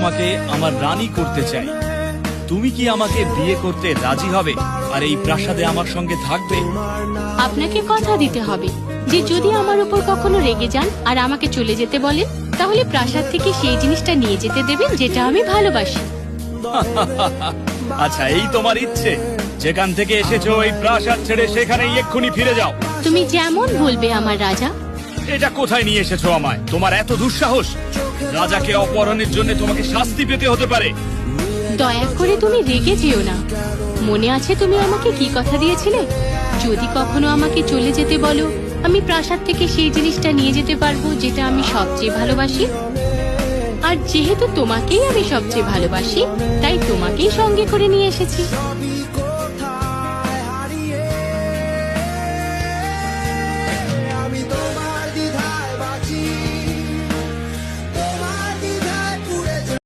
তোমাকে আমার রানী করতে চাই। তুমি কি আমাকে বিয়ে করতে রাজি হবে আর এই প্রাসাদে আমার সঙ্গে থাকবে? আপনাকে কথা দিতে হবে যে যদি আমার উপর কখনো রেগে যান আর আমাকে চলে যেতে বলেন, তাহলে প্রাসাদ থেকে সেই জিনিসটা নিয়ে যেতে দেবেন যেটা আমি ভালোবাসি। আচ্ছা, এই তোমার ইচ্ছে? যেখান থেকে এসেছো এই প্রাসাদ ছেড়ে সেখানেই এক্ষুনি ফিরে যাও। তুমি যেমন বলবে আমার রাজা। এটা কোথায় নিয়ে এসেছো আমায়? তোমার এত দুঃসাহস! রাজাকে অপহরণের জন্য তোমাকে শাস্তি পেতে হতে পারে। দয়া করে তুমি রেগে যেও না। মনে আছে তুমি আমাকে কি কথা দিয়েছিলে? যদি কখনো আমাকে চলে যেতে বলো, আমি প্রাসাদ থেকে সেই জিনিসটা নিয়ে যেতে পারবো যেটা আমি সবচেয়ে ভালোবাসি। আর যেহেতু তোমাকেই আমি সবচেয়ে ভালোবাসি, তাই তোমাকেই সঙ্গে করে নিয়ে এসেছি।